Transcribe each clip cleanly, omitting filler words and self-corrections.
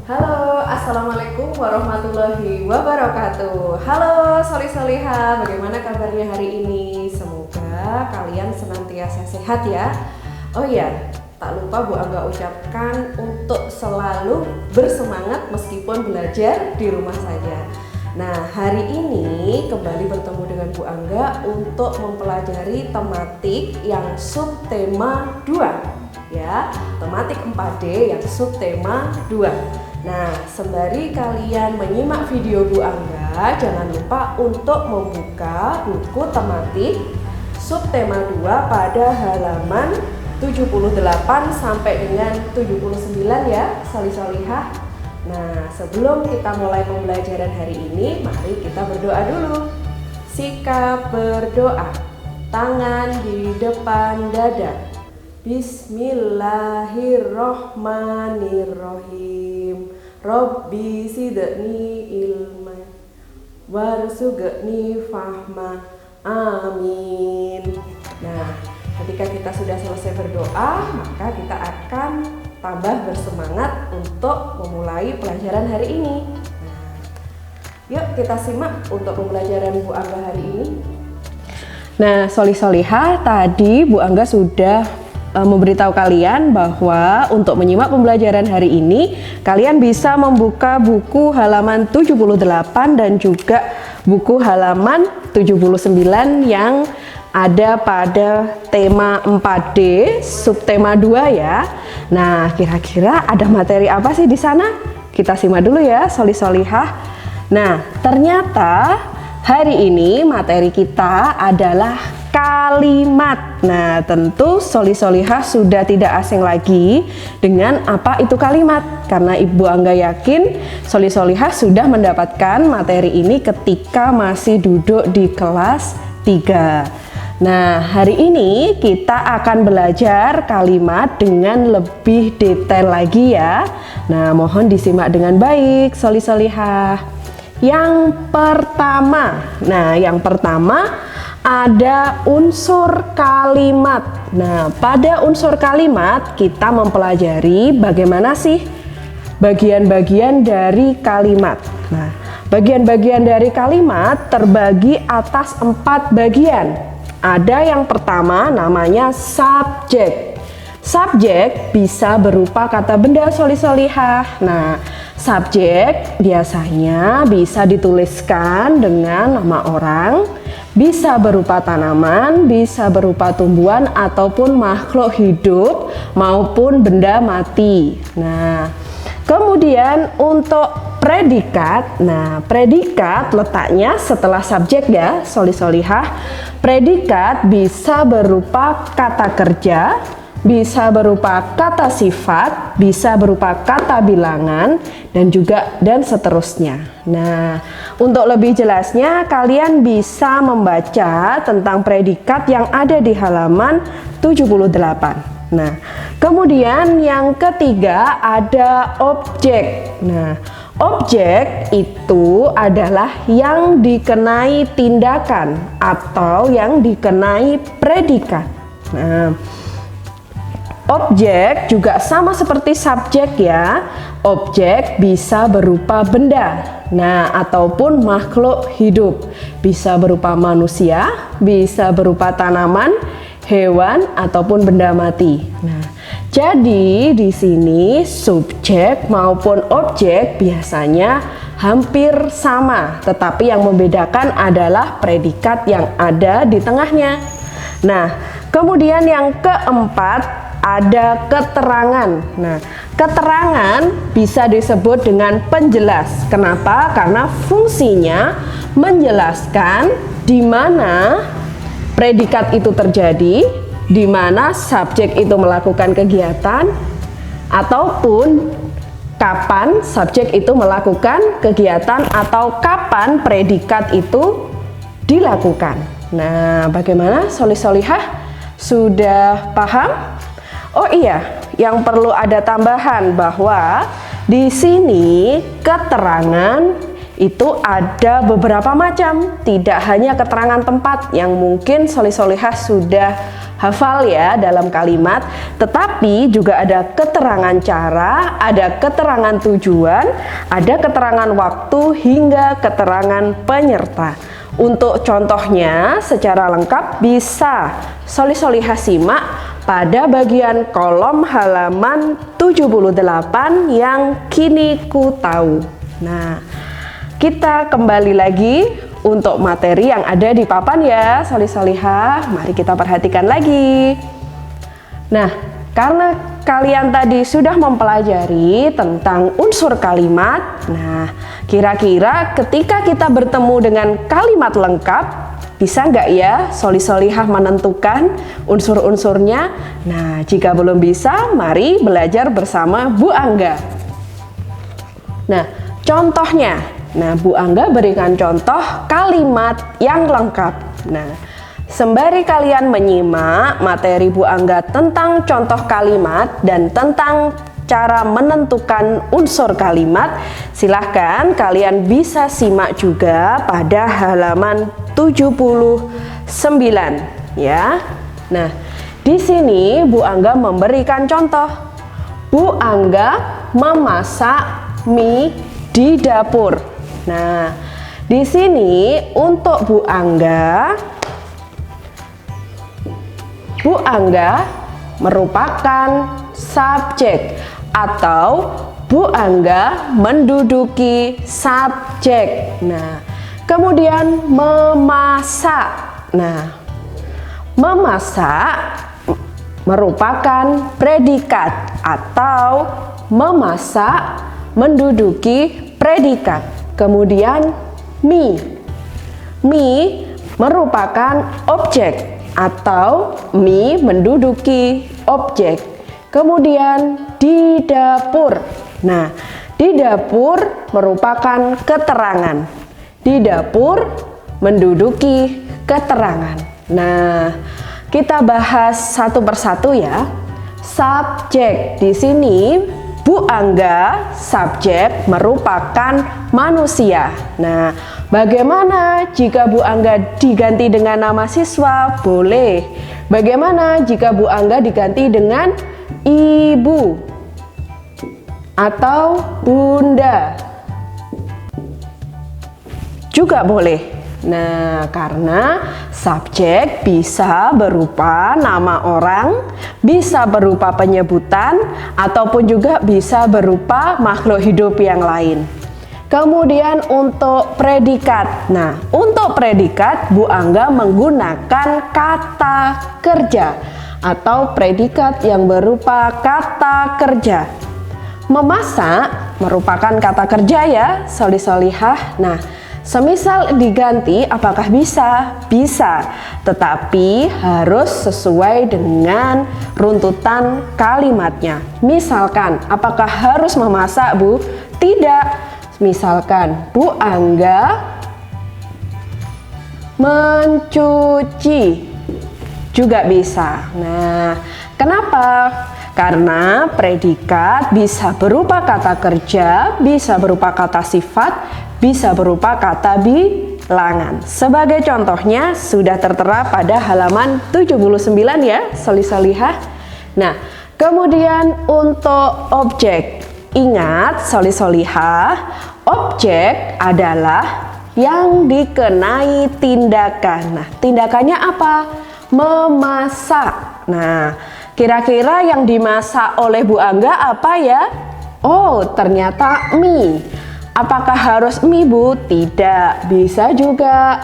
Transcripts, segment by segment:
Halo, Assalamualaikum warahmatullahi wabarakatuh. Halo Soli Soliha, bagaimana kabarnya hari ini? Semoga kalian senantiasa sehat ya. Oh iya, tak lupa Bu Angga ucapkan untuk selalu bersemangat meskipun belajar di rumah saja. Nah, hari ini kembali bertemu dengan Bu Angga untuk mempelajari tematik yang subtema 2 ya, tematik 4D yang subtema 2. Nah, sembari kalian menyimak video Bu Angga, jangan lupa untuk membuka buku tematik subtema 2 pada halaman 78 sampai dengan 79 ya, Soli-Solihah. Nah, sebelum kita mulai pembelajaran hari ini, mari kita berdoa dulu. Sikap berdoa, tangan di depan dada. Bismillahirrohmanirrohim. Robbi zidni ilman warzuqni fahma. Amin. Nah, ketika kita sudah selesai berdoa, maka kita akan tambah bersemangat untuk memulai pelajaran hari ini. Nah, yuk kita simak untuk pembelajaran Bu Angga hari ini. Nah, Soli-Solihah, tadi Bu Angga sudah memberitahu kalian bahwa untuk menyimak pembelajaran hari ini kalian bisa membuka buku halaman 78 dan juga buku halaman 79 yang ada pada tema 4D subtema 2 ya. Nah, kira-kira ada materi apa sih di sana? Kita simak dulu ya, Soli-Solihah. Nah, ternyata hari ini materi kita adalah kalimat. Nah, tentu Soli-Solihah sudah tidak asing lagi dengan apa itu kalimat, karena Ibu Angga yakin Soli-Solihah sudah mendapatkan materi ini ketika masih duduk di kelas 3. Nah, hari ini kita akan belajar kalimat dengan lebih detail lagi ya. Nah, mohon disimak dengan baik, Soli-Solihah. Yang pertama, ada unsur kalimat. Nah, pada unsur kalimat kita mempelajari bagaimana sih bagian-bagian dari kalimat. Nah, bagian-bagian dari kalimat terbagi atas 4 bagian. Ada yang pertama namanya subjek. Subjek bisa berupa kata benda, Soli-Solihah. Nah, subjek biasanya bisa dituliskan dengan nama orang, bisa berupa tanaman, bisa berupa tumbuhan ataupun makhluk hidup maupun benda mati. Nah, kemudian untuk predikat, nah predikat letaknya setelah subjek ya, Soli-Solihah. Predikat bisa berupa kata kerja, bisa berupa kata sifat, bisa berupa kata bilangan, dan seterusnya. Nah, untuk lebih jelasnya kalian bisa membaca tentang predikat yang ada di halaman 78. Nah, kemudian yang ketiga ada objek. Nah, objek itu adalah yang dikenai tindakan atau yang dikenai predikat. Nah, objek juga sama seperti subjek ya. Objek bisa berupa benda, nah ataupun makhluk hidup. Bisa berupa manusia, bisa berupa tanaman, hewan ataupun benda mati. Nah, jadi di sini subjek maupun objek biasanya hampir sama, tetapi yang membedakan adalah predikat yang ada di tengahnya. Nah, kemudian yang keempat ada keterangan. Nah, keterangan bisa disebut dengan penjelas. Kenapa? Karena fungsinya menjelaskan di mana predikat itu terjadi, di mana subjek itu melakukan kegiatan, ataupun kapan subjek itu melakukan kegiatan atau kapan predikat itu dilakukan. Nah, bagaimana, Soli-Solihah? Sudah paham? Oh iya, yang perlu ada tambahan bahwa di sini keterangan itu ada beberapa macam, tidak hanya keterangan tempat yang mungkin solih-solihah sudah hafal ya dalam kalimat, tetapi juga ada keterangan cara, ada keterangan tujuan, ada keterangan waktu, hingga keterangan penyerta. Untuk contohnya secara lengkap bisa solih-solihah simak pada bagian kolom halaman 78 yang kini ku tahu. Nah, kita kembali lagi untuk materi yang ada di papan ya, solih-solihah. Mari kita perhatikan lagi. Nah, karena kalian tadi sudah mempelajari tentang unsur kalimat, nah kira-kira ketika kita bertemu dengan kalimat lengkap, bisa nggak ya solih-solihah menentukan unsur-unsurnya? Nah, jika belum bisa, mari belajar bersama Bu Angga. Nah, contohnya, Bu Angga berikan contoh kalimat yang lengkap. Nah, sembari kalian menyimak materi Bu Angga tentang contoh kalimat dan tentang cara menentukan unsur kalimat, silahkan kalian bisa simak juga pada halaman 79 ya. Nah, di sini Bu Angga memberikan contoh. Bu Angga memasak mie di dapur. Nah, di sini untuk Bu Angga merupakan subjek atau Bu Angga menduduki subjek. Nah, kemudian memasak. Nah, memasak merupakan predikat atau memasak menduduki predikat. Kemudian mie merupakan objek atau mie menduduki objek. Kemudian di dapur. Nah, di dapur merupakan keterangan. Di dapur menduduki keterangan. Nah, kita bahas satu persatu ya. Subjek di sini Bu Angga, subjek merupakan manusia. Nah, bagaimana jika Bu Angga diganti dengan nama siswa? Boleh. Bagaimana jika Bu Angga diganti dengan ibu atau bunda? Juga boleh. Nah, karena subjek bisa berupa nama orang, bisa berupa penyebutan, ataupun juga bisa berupa makhluk hidup yang lain. Kemudian untuk predikat. Nah, untuk predikat Bu Angga menggunakan kata kerja atau predikat yang berupa kata kerja. Memasak merupakan kata kerja ya, solih-solihah. Nah, semisal diganti, apakah bisa? Bisa, tetapi harus sesuai dengan runtutan kalimatnya. Misalkan, apakah harus memasak, Bu? Tidak. Misalkan, Bu Angga mencuci, juga bisa. Nah, kenapa? Karena predikat bisa berupa kata kerja, bisa berupa kata sifat, bisa berupa kata bilangan. Sebagai contohnya sudah tertera pada halaman 79 ya, solih-solihah. Nah, kemudian untuk objek. Ingat solih-solihah, objek adalah yang dikenai tindakan. Nah, tindakannya apa? Memasak. Nah, kira-kira yang dimasak oleh Bu Angga apa ya? Oh, ternyata mie. Apakah harus mie, Bu? Tidak. Bisa juga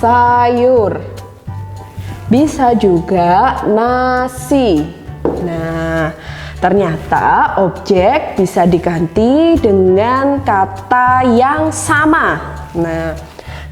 sayur. Bisa juga nasi. Nah, ternyata objek bisa diganti dengan kata yang sama. Nah,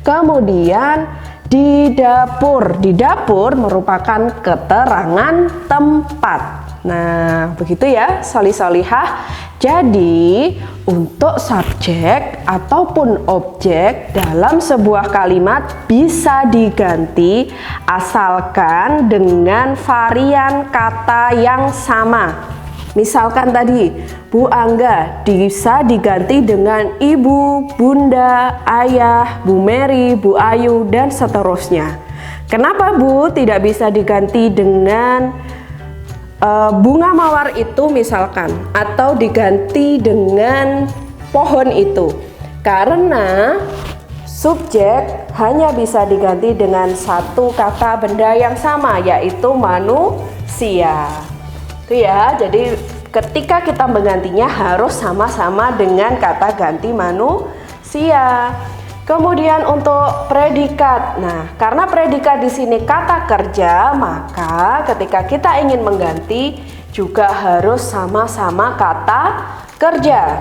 kemudian di dapur. Di dapur merupakan keterangan tempat. Nah, begitu ya, solih-solihah. Jadi, untuk subjek ataupun objek dalam sebuah kalimat bisa diganti asalkan dengan varian kata yang sama. Misalkan tadi, Bu Angga bisa diganti dengan Ibu, Bunda, Ayah, Bu Mary, Bu Ayu, dan seterusnya. Kenapa Bu tidak bisa diganti dengan bunga mawar itu misalkan, atau diganti dengan pohon itu? Karena subjek hanya bisa diganti dengan satu kata benda yang sama, yaitu manusia. Itu ya, jadi ketika kita menggantinya harus sama-sama dengan kata ganti manusia. Kemudian untuk predikat. Nah, karena predikat di sini kata kerja, maka ketika kita ingin mengganti juga harus sama-sama kata kerja.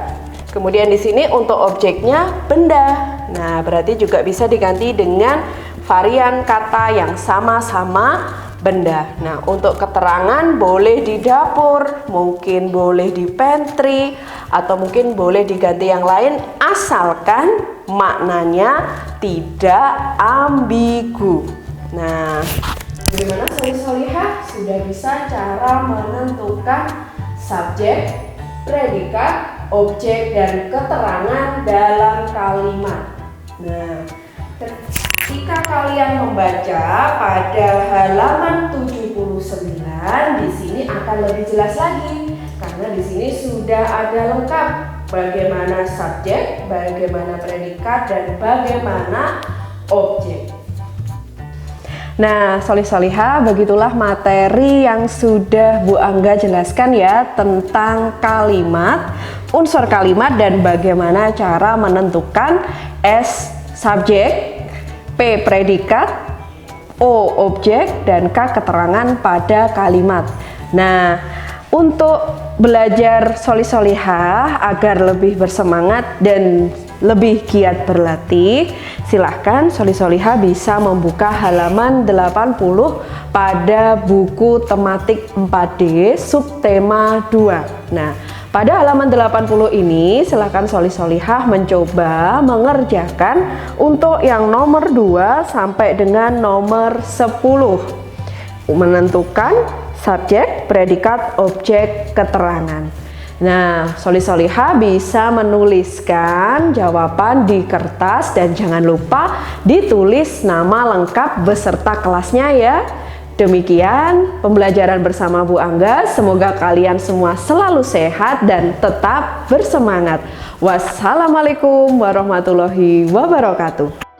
Kemudian di sini untuk objeknya benda. Nah, berarti juga bisa diganti dengan varian kata yang sama-sama benda. Nah, untuk keterangan boleh di dapur, mungkin boleh di pantry, atau mungkin boleh diganti yang lain, asalkan maknanya tidak ambigu. Nah, bagaimana Solihah? Sudah bisa cara menentukan subjek, predikat, objek, dan keterangan dalam kalimat. Nah, ketika kalian membaca pada halaman 79, di sini akan lebih jelas lagi karena di sini sudah ada lengkap bagaimana subjek, bagaimana predikat, dan bagaimana objek. Nah, Solihah, begitulah materi yang sudah Bu Angga jelaskan ya tentang kalimat, unsur kalimat, dan bagaimana cara menentukan S subjek, P predikat, O objek, dan K keterangan pada kalimat. Nah, untuk belajar Solihah agar lebih bersemangat dan lebih giat berlatih, silahkan Solihah bisa membuka halaman 80 pada buku tematik 4D subtema 2. Nah, pada halaman 80 ini silahkan Solihah mencoba mengerjakan untuk yang nomor 2 sampai dengan nomor 10. Menentukan subjek, predikat, objek, keterangan. Nah, Solihah bisa menuliskan jawaban di kertas dan jangan lupa ditulis nama lengkap beserta kelasnya ya. Demikian pembelajaran bersama Bu Angga. Semoga kalian semua selalu sehat dan tetap bersemangat. Wassalamualaikum warahmatullahi wabarakatuh.